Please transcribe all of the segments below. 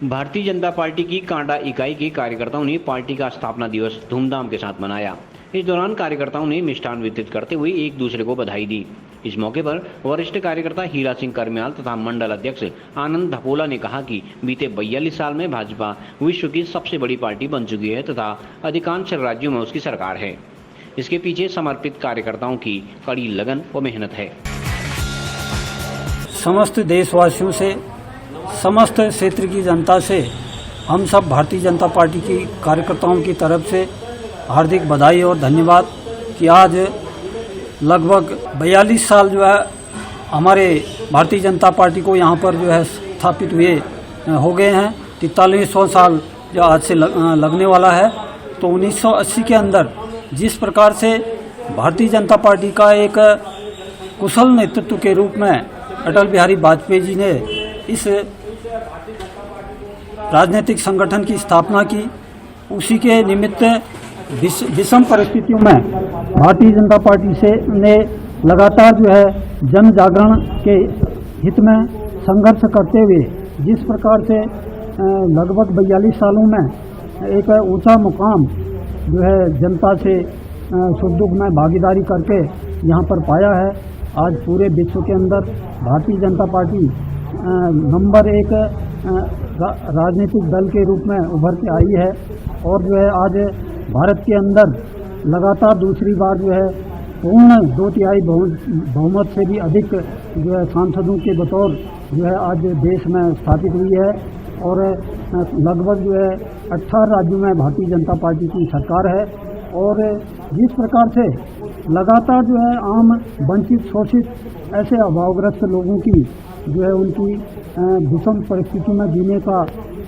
Bharatiya Janata party की कांडा इकाई के कार्यकर्ताओं ने पार्टी का स्थापना दिवस धूमधाम के साथ मनाया। इस दौरान कार्यकर्ताओं ने मिष्ठान वितरित करते हुए एक दूसरे को बधाई दी। इस मौके पर वरिष्ठ कार्यकर्ता हीरा सिंह करम्याल तथा मंडल अध्यक्ष आनंद धपोला ने कहा कि बीते 42 साल में भाजपा विश्व की सबसे बड़ी पार्टी बन चुकी है तथा अधिकांश राज्यों में उसकी सरकार है। इसके पीछे समर्पित कार्यकर्ताओं की कड़ी लगन व मेहनत है। समस्त देशवासियों से, समस्त क्षेत्र की जनता से हम सब भारतीय जनता पार्टी की कार्यकर्ताओं की तरफ से हार्दिक बधाई और धन्यवाद कि आज लगभग 42 साल जो है हमारे भारतीय जनता पार्टी को यहाँ पर जो है स्थापित हुए हो गए हैं। 43वां साल जो आज से लगने वाला है। तो 1980 के अंदर जिस प्रकार से भारतीय जनता पार्टी का एक कुशल नेतृत्व के रूप में अटल बिहारी वाजपेयी जी ने इस राजनीतिक संगठन की स्थापना की, उसी के निमित्त विषम परिस्थितियों में भारतीय जनता पार्टी से ने लगातार जो है जन जागरण के हित में संघर्ष करते हुए जिस प्रकार से लगभग 42 सालों में एक ऊंचा मुकाम जो है जनता से सुख दुख में भागीदारी करके यहाँ पर पाया है। आज पूरे विश्व के अंदर भारतीय जनता पार्टी नंबर 1 राजनीतिक दल के रूप में उभर के आई है और जो है आज भारत के अंदर लगातार दूसरी बार जो है पूर्ण 2/3 बहुमत से भी अधिक जो है सांसदों के बतौर जो है आज देश में स्थापित हुई है और लगभग जो है 18 राज्यों में भारतीय जनता पार्टी की सरकार है। और जिस प्रकार से लगातार जो है आम वंचित शोषित ऐसे अभावग्रस्त लोगों की जो है उनकी विषम परिस्थिति में जीने का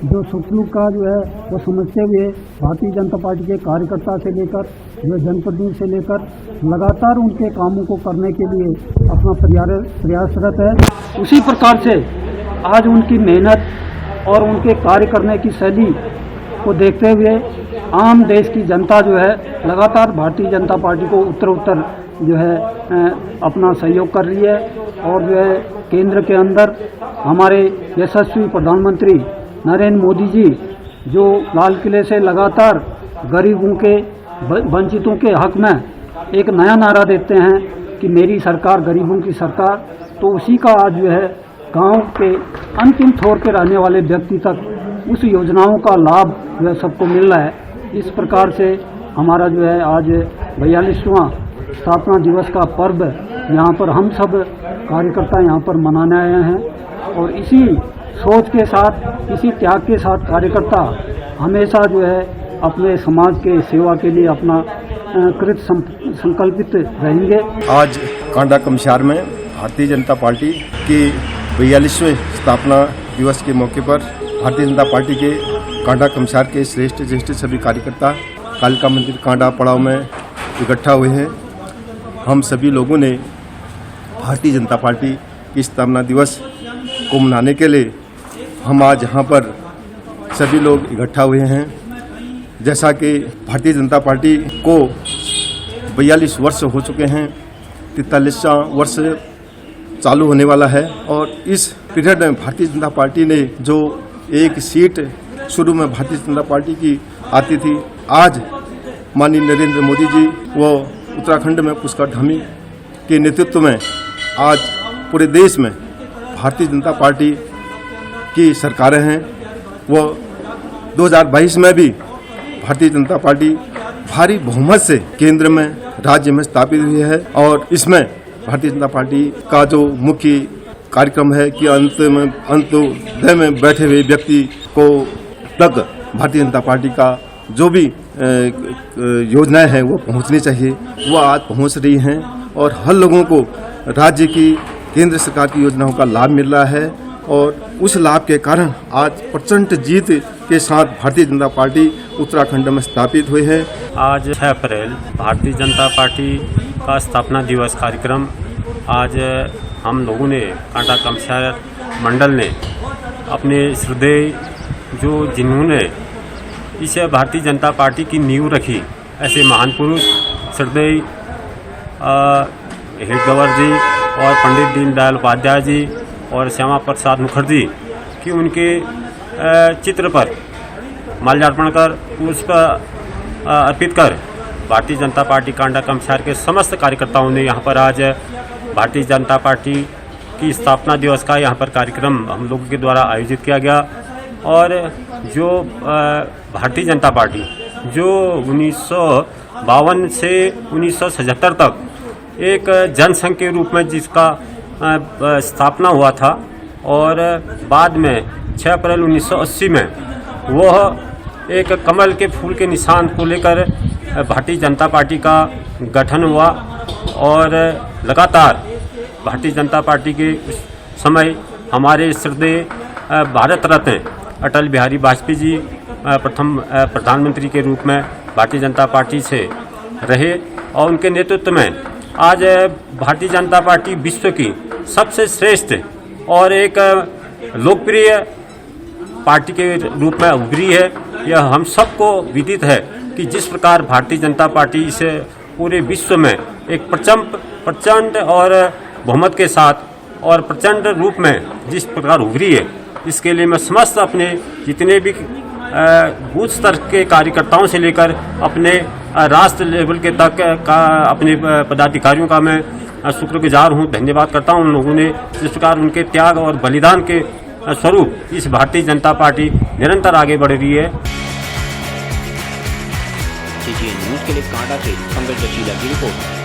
जो सुख का जो है वो समझते हुए भारतीय जनता पार्टी के कार्यकर्ता से लेकर जो जनप्रतिनिधि से लेकर लगातार उनके कामों को करने के लिए अपना प्रयासरत है। उसी प्रकार से आज उनकी मेहनत और उनके कार्य करने की शैली को देखते हुए आम देश की जनता जो है लगातार भारतीय जनता पार्टी को उत्तर जो है अपना सहयोग कर रही है। और जो है केंद्र के अंदर हमारे यशस्वी प्रधानमंत्री नरेंद्र मोदी जी जो लाल किले से लगातार गरीबों के वंचितों के हक में एक नया नारा देते हैं कि मेरी सरकार गरीबों की सरकार, तो उसी का आज जो है गांव के अंतिम छोर के रहने वाले व्यक्ति तक उस योजनाओं का लाभ जो है सबको मिल रहा है। इस प्रकार से हमारा जो है आज 42वां स्थापना दिवस का पर्व यहाँ पर हम सब कार्यकर्ता यहाँ पर मनाने आए हैं और इसी सोच के साथ, इसी त्याग के साथ कार्यकर्ता हमेशा जो है अपने समाज के सेवा के लिए अपना कृत संकल्पित रहेंगे। आज कांडा कमशार में भारतीय जनता पार्टी की 42वें स्थापना दिवस के मौके पर भारतीय जनता पार्टी के कांडा कमशार के श्रेष्ठ ज्येष्ठ सभी कार्यकर्ता कालिका मंदिर कांडा पड़ाव में इकट्ठा हुए हैं। हम सभी लोगों ने भारतीय जनता पार्टी की स्थापना दिवस को मनाने के लिए हम आज यहाँ पर सभी लोग इकट्ठा हुए हैं। जैसा कि भारतीय जनता पार्टी को 42 वर्ष हो चुके हैं, 43वां वर्ष चालू होने वाला है और इस पीरियड में भारतीय जनता पार्टी ने जो एक सीट शुरू में भारतीय जनता पार्टी की आती थी, आज माननीय नरेंद्र मोदी जी वो उत्तराखंड में पुष्कर धामी के नेतृत्व में आज पूरे देश में भारतीय जनता पार्टी की सरकारें हैं। वो 2022 में भी भारतीय जनता पार्टी भारी बहुमत से केंद्र में राज्य में स्थापित हुई है और इसमें भारतीय जनता पार्टी का जो मुख्य कार्यक्रम है कि अंत्योदय में बैठे हुए व्यक्ति को तक भारतीय जनता पार्टी का जो भी योजनाएं हैं वो पहुंचनी चाहिए, वो आज पहुंच रही हैं और हर लोगों को राज्य की केंद्र सरकार की योजनाओं का लाभ मिल रहा है और उस लाभ के कारण आज प्रचंड जीत के साथ भारतीय जनता पार्टी उत्तराखंड में स्थापित हुई है। आज 6 अप्रैल भारतीय जनता पार्टी का स्थापना दिवस कार्यक्रम आज हम लोगों ने कांडा कमशार मंडल ने अपने श्रद्धेय जो जिन्होंने इस भारतीय जनता पार्टी की नींव रखी, ऐसे महान पुरुष श्रद्धेय हिरगंवर जी और पंडित दीनदयाल उपाध्याय जी और श्यामा प्रसाद मुखर्जी की उनके चित्र पर माल्यार्पण कर पुष्प अर्पित कर भारतीय जनता पार्टी कांडा कमसार के समस्त कार्यकर्ताओं ने यहाँ पर आज भारतीय जनता पार्टी की स्थापना दिवस का यहाँ पर कार्यक्रम हम लोगों के द्वारा आयोजित किया गया। और जो भारतीय जनता पार्टी जो 1952 से 1977 तक एक जनसंघ के रूप में जिसका स्थापना हुआ था और बाद में 6 अप्रैल 1980 में वह एक कमल के फूल के निशान को लेकर भारतीय जनता पार्टी का गठन हुआ और लगातार भारतीय जनता पार्टी के उस समय हमारे श्रद्धेय भारत रत्न अटल बिहारी वाजपेयी जी प्रथम प्रधानमंत्री के रूप में भारतीय जनता पार्टी से रहे और उनके नेतृत्व में आज भारतीय जनता पार्टी विश्व की सबसे श्रेष्ठ और एक लोकप्रिय पार्टी के रूप में उभरी है। यह हम सबको विदित है कि जिस प्रकार भारतीय जनता पार्टी इस पूरे विश्व में एक प्रचंड और बहुमत के साथ और प्रचंड रूप में जिस प्रकार उभरी है, इसके लिए मैं समस्त अपने जितने भी बूथ स्तर के कार्यकर्ताओं से लेकर अपने राष्ट्र लेवल के तक का अपने पदाधिकारियों का मैं शुक्रगुजार हूँ, धन्यवाद करता हूँ। उन लोगों ने जिस प्रकार उनके त्याग और बलिदान के स्वरूप इस भारतीय जनता पार्टी निरंतर आगे बढ़ रही है। CGN न्यूज़ के लिए कांडा से पंकज जशीला की रिपोर्ट।